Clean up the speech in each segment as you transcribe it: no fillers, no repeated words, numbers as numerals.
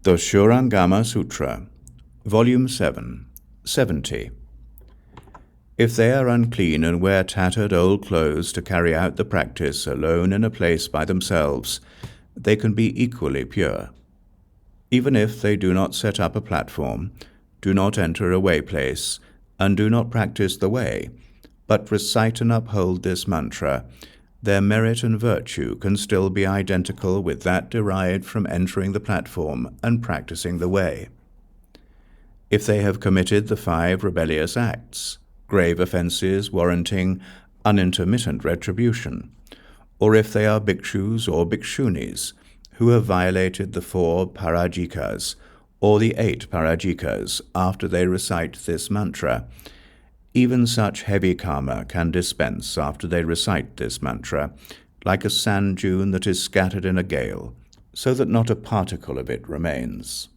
The Surangama Sutra, Volume 7, 70. If they are unclean and wear tattered old clothes to carry out the practice alone in a place by themselves, they can be equally pure. Even if they do not set up a platform, do not enter a way place, and do not practice the way, but recite and uphold this mantra, their merit and virtue can still be identical with that derived from entering the platform and practicing the way. If they have committed the 5 rebellious acts, grave offences warranting unintermittent retribution, or if they are bhikshus or bhikshunis who have violated the 4 parajikas or the 8 parajikas after they recite this mantra, even such heavy karma can dispense after they recite this mantra, like a sand dune that is scattered in a gale, so that not a particle of it remains.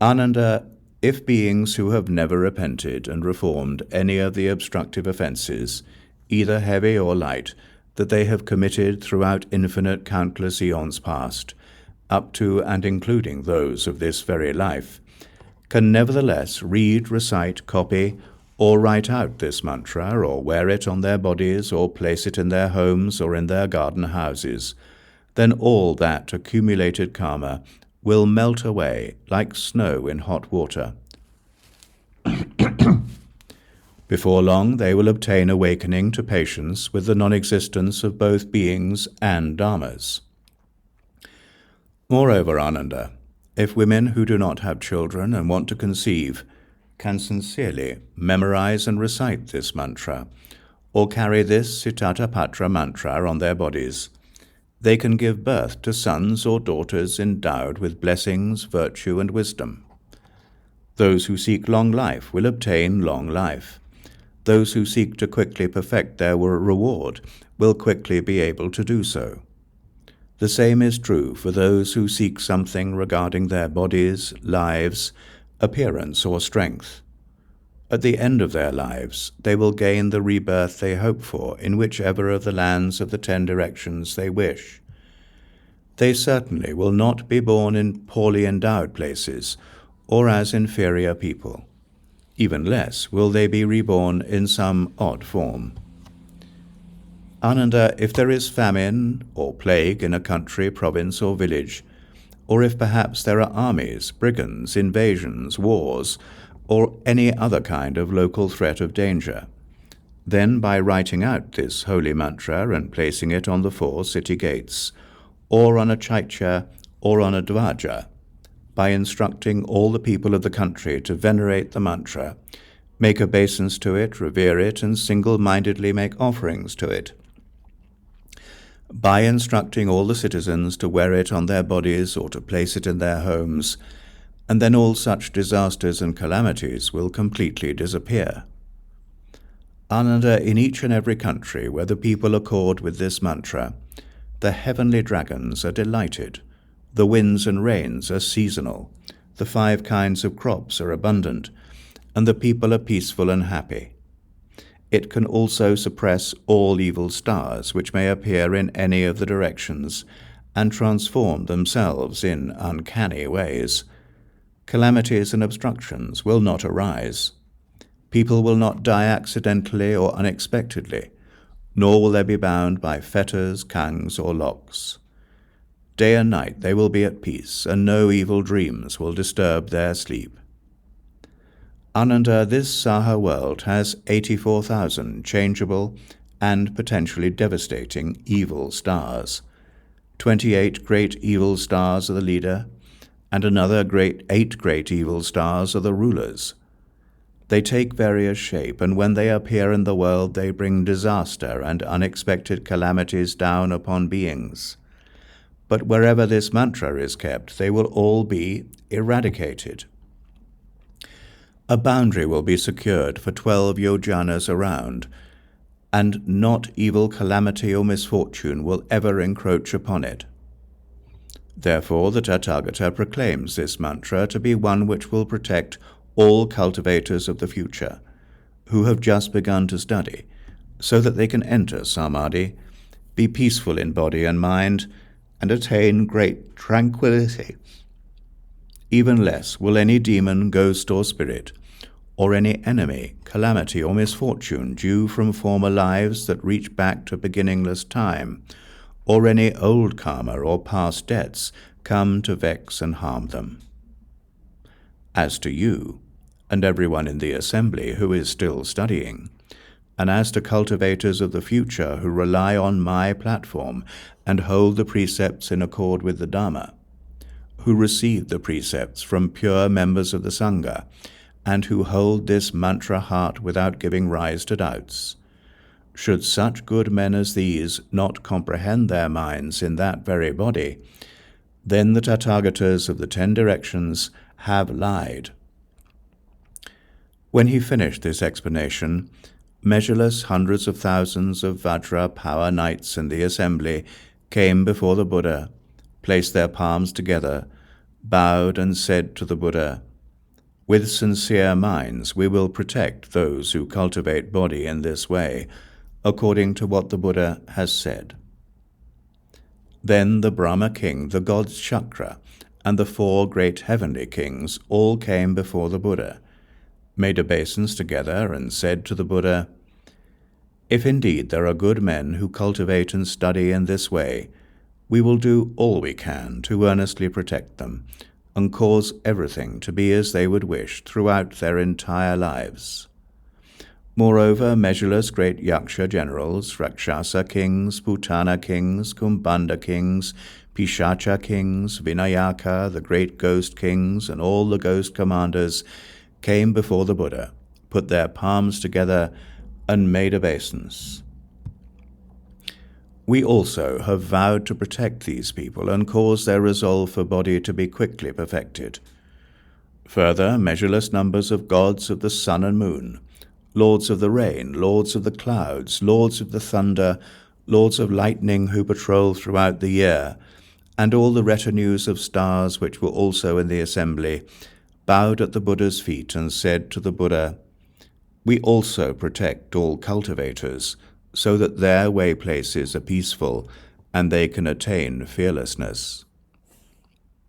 Ananda, if beings who have never repented and reformed any of the obstructive offences, either heavy or light, that they have committed throughout infinite countless eons past, up to and including those of this very life, can nevertheless read, recite, copy, or write out this mantra, or wear it on their bodies, or place it in their homes or in their garden houses, then all that accumulated karma will melt away like snow in hot water. Before long they will obtain awakening to patience with the non-existence of both beings and dharmas. Moreover, Ananda, if women who do not have children and want to conceive can sincerely memorize and recite this mantra, or carry this Sitatapatra mantra on their bodies, they can give birth to sons or daughters endowed with blessings, virtue, and wisdom. Those who seek long life will obtain long life. Those who seek to quickly perfect their reward will quickly be able to do so. The same is true for those who seek something regarding their bodies, lives, appearance, or strength. At the end of their lives, they will gain the rebirth they hope for in whichever of the lands of the 10 directions they wish. They certainly will not be born in poorly endowed places or as inferior people. Even less will they be reborn in some odd form. Ananda, if there is famine or plague in a country, province, or village, or if perhaps there are armies, brigands, invasions, wars, or any other kind of local threat of danger, then by writing out this holy mantra and placing it on the 4 city gates, or on a chaitya, or on a dvaja, by instructing all the people of the country to venerate the mantra, make obeisance to it, revere it, and single-mindedly make offerings to it, by instructing all the citizens to wear it on their bodies or to place it in their homes, and then all such disasters and calamities will completely disappear. Ananda, in each and every country where the people accord with this mantra, the heavenly dragons are delighted, the winds and rains are seasonal, the 5 kinds of crops are abundant, and the people are peaceful and happy. It can also suppress all evil stars which may appear in any of the directions and transform themselves in uncanny ways. Calamities and obstructions will not arise. People will not die accidentally or unexpectedly, nor will they be bound by fetters, kangs, or locks. Day and night they will be at peace, and no evil dreams will disturb their sleep. Ananda, this Saha world has 84,000 changeable and potentially devastating evil stars. 28 great evil stars are the leader, and another 8 great evil stars are the rulers. They take various shape, and when they appear in the world they bring disaster and unexpected calamities down upon beings. But wherever this mantra is kept, they will all be eradicated. A boundary will be secured for 12 yojanas around, and not evil calamity or misfortune will ever encroach upon it. Therefore the Tathagata proclaims this mantra to be one which will protect all cultivators of the future, who have just begun to study, so that they can enter samadhi, be peaceful in body and mind, and attain great tranquility. Even less will any demon, ghost, or spirit, or any enemy, calamity, or misfortune due from former lives that reach back to beginningless time, or any old karma or past debts come to vex and harm them. As to you, and everyone in the assembly who is still studying, and as to cultivators of the future who rely on my platform and hold the precepts in accord with the Dharma, who receive the precepts from pure members of the Sangha, and who hold this mantra heart without giving rise to doubts, should such good men as these not comprehend their minds in that very body, then the Tathagatas of the 10 directions have lied. When he finished this explanation, measureless hundreds of thousands of Vajra power knights in the assembly came before the Buddha, placed their palms together, bowed and said to the Buddha, "With sincere minds we will protect those who cultivate body in this way, according to what the Buddha has said." Then the Brahma king, the gods Shakra, and the 4 great heavenly kings all came before the Buddha, made obeisance together, and said to the Buddha, "If indeed there are good men who cultivate and study in this way, we will do all we can to earnestly protect them, and cause everything to be as they would wish throughout their entire lives." Moreover, measureless great Yaksha generals, Rakshasa kings, Putana kings, Kumbhanda kings, Pishacha kings, Vinayaka, the great ghost kings, and all the ghost commanders came before the Buddha, put their palms together, and made obeisance. We also have vowed to protect these people and cause their resolve for body to be quickly perfected. Further, measureless numbers of gods of the sun and moon, lords of the rain, lords of the clouds, lords of the thunder, lords of lightning who patrol throughout the year, and all the retinues of stars which were also in the assembly, bowed at the Buddha's feet and said to the Buddha, "We also protect all cultivators, so that their way places are peaceful and they can attain fearlessness."